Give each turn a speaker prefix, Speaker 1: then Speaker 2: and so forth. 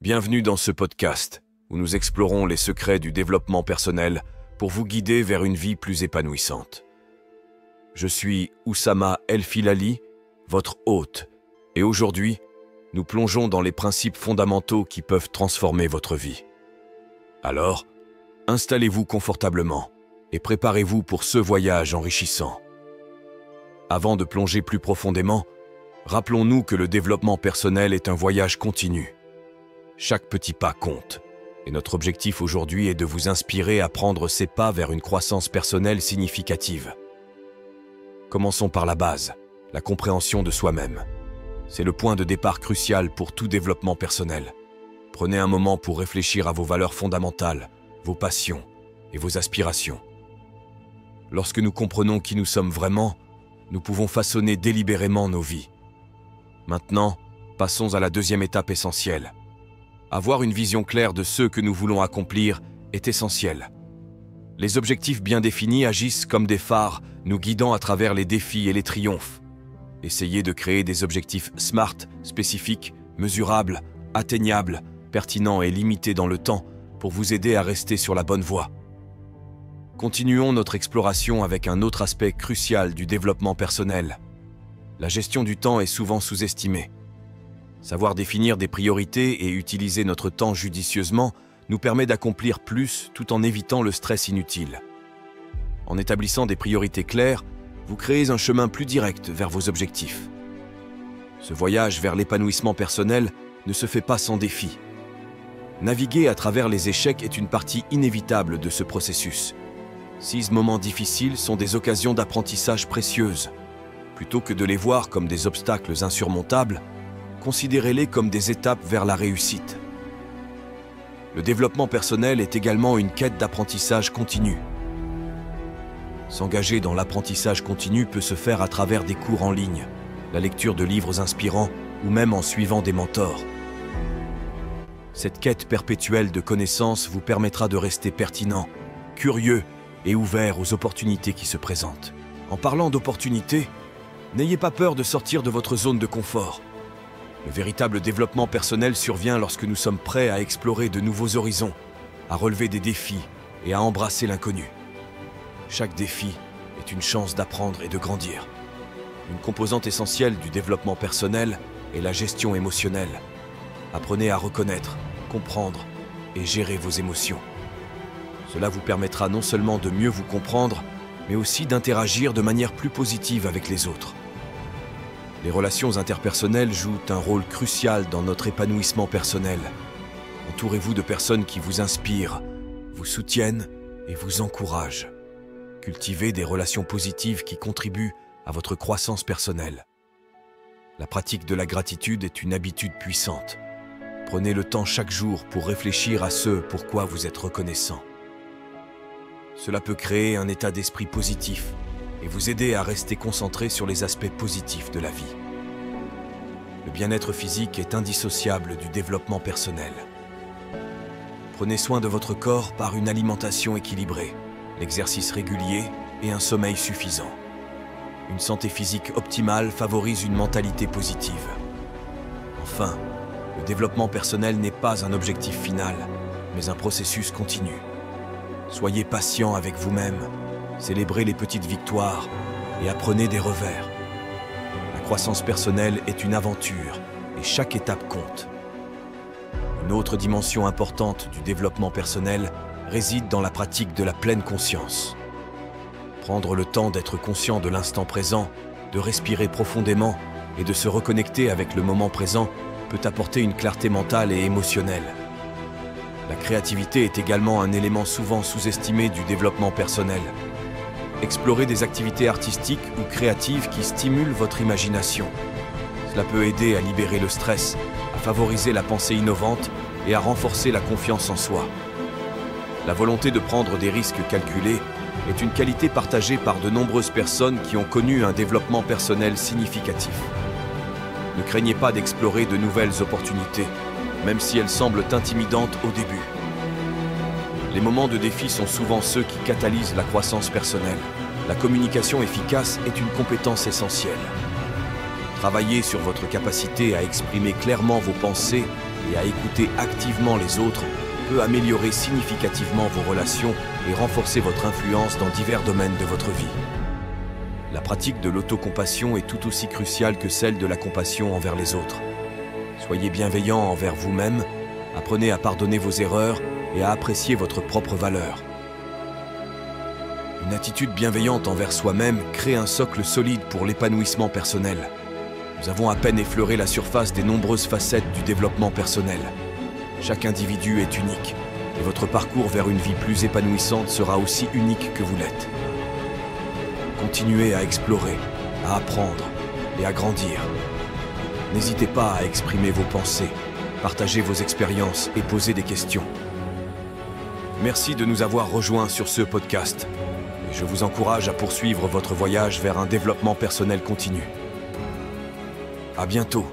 Speaker 1: Bienvenue dans ce podcast où nous explorons les secrets du développement personnel pour vous guider vers une vie plus épanouissante. Je suis Oussama El Filali, votre hôte, et aujourd'hui, nous plongeons dans les principes fondamentaux qui peuvent transformer votre vie. Alors, installez-vous confortablement et préparez-vous pour ce voyage enrichissant. Avant de plonger plus profondément, rappelons-nous que le développement personnel est un voyage continu. Chaque petit pas compte, et notre objectif aujourd'hui est de vous inspirer à prendre ces pas vers une croissance personnelle significative. Commençons par la base, la compréhension de soi-même. C'est le point de départ crucial pour tout développement personnel. Prenez un moment pour réfléchir à vos valeurs fondamentales, vos passions et vos aspirations. Lorsque nous comprenons qui nous sommes vraiment, nous pouvons façonner délibérément nos vies. Maintenant, passons à la deuxième étape essentielle. Avoir une vision claire de ce que nous voulons accomplir est essentiel. Les objectifs bien définis agissent comme des phares, nous guidant à travers les défis et les triomphes. Essayez de créer des objectifs SMART, spécifiques, mesurables, atteignables, pertinents et limités dans le temps pour vous aider à rester sur la bonne voie. Continuons notre exploration avec un autre aspect crucial du développement personnel. La gestion du temps est souvent sous-estimée. Savoir définir des priorités et utiliser notre temps judicieusement nous permet d'accomplir plus tout en évitant le stress inutile. En établissant des priorités claires, vous créez un chemin plus direct vers vos objectifs. Ce voyage vers l'épanouissement personnel ne se fait pas sans défi. Naviguer à travers les échecs est une partie inévitable de ce processus. 6 moments difficiles sont des occasions d'apprentissage précieuses. Plutôt que de les voir comme des obstacles insurmontables, considérez-les comme des étapes vers la réussite. Le développement personnel est également une quête d'apprentissage continu. S'engager dans l'apprentissage continu peut se faire à travers des cours en ligne, la lecture de livres inspirants ou même en suivant des mentors. Cette quête perpétuelle de connaissances vous permettra de rester pertinent, curieux et ouvert aux opportunités qui se présentent. En parlant d'opportunités, n'ayez pas peur de sortir de votre zone de confort. Le véritable développement personnel survient lorsque nous sommes prêts à explorer de nouveaux horizons, à relever des défis et à embrasser l'inconnu. Chaque défi est une chance d'apprendre et de grandir. Une composante essentielle du développement personnel est la gestion émotionnelle. Apprenez à reconnaître, comprendre et gérer vos émotions. Cela vous permettra non seulement de mieux vous comprendre, mais aussi d'interagir de manière plus positive avec les autres. Les relations interpersonnelles jouent un rôle crucial dans notre épanouissement personnel. Entourez-vous de personnes qui vous inspirent, vous soutiennent et vous encouragent. Cultivez des relations positives qui contribuent à votre croissance personnelle. La pratique de la gratitude est une habitude puissante. Prenez le temps chaque jour pour réfléchir à ce pourquoi vous êtes reconnaissant. Cela peut créer un état d'esprit positif et vous aider à rester concentré sur les aspects positifs de la vie. Le bien-être physique est indissociable du développement personnel. Prenez soin de votre corps par une alimentation équilibrée, l'exercice régulier et un sommeil suffisant. Une santé physique optimale favorise une mentalité positive. Enfin, le développement personnel n'est pas un objectif final, mais un processus continu. Soyez patient avec vous-même, célébrez les petites victoires et apprenez des revers. La croissance personnelle est une aventure et chaque étape compte. Une autre dimension importante du développement personnel réside dans la pratique de la pleine conscience. Prendre le temps d'être conscient de l'instant présent, de respirer profondément et de se reconnecter avec le moment présent peut apporter une clarté mentale et émotionnelle. La créativité est également un élément souvent sous-estimé du développement personnel. Explorez des activités artistiques ou créatives qui stimulent votre imagination. Cela peut aider à libérer le stress, à favoriser la pensée innovante et à renforcer la confiance en soi. La volonté de prendre des risques calculés est une qualité partagée par de nombreuses personnes qui ont connu un développement personnel significatif. Ne craignez pas d'explorer de nouvelles opportunités, même si elles semblent intimidantes au début. Les moments de défi sont souvent ceux qui catalysent la croissance personnelle. La communication efficace est une compétence essentielle. Travaillez sur votre capacité à exprimer clairement vos pensées et à écouter activement les autres peut améliorer significativement vos relations et renforcer votre influence dans divers domaines de votre vie. La pratique de l'autocompassion est tout aussi cruciale que celle de la compassion envers les autres. Soyez bienveillant envers vous-même, apprenez à pardonner vos erreurs et à apprécier votre propre valeur. Une attitude bienveillante envers soi-même crée un socle solide pour l'épanouissement personnel. Nous avons à peine effleuré la surface des nombreuses facettes du développement personnel. Chaque individu est unique, et votre parcours vers une vie plus épanouissante sera aussi unique que vous l'êtes. Continuez à explorer, à apprendre et à grandir. N'hésitez pas à exprimer vos pensées, partager vos expériences et poser des questions. Merci de nous avoir rejoints sur ce podcast. Et je vous encourage à poursuivre votre voyage vers un développement personnel continu. À bientôt.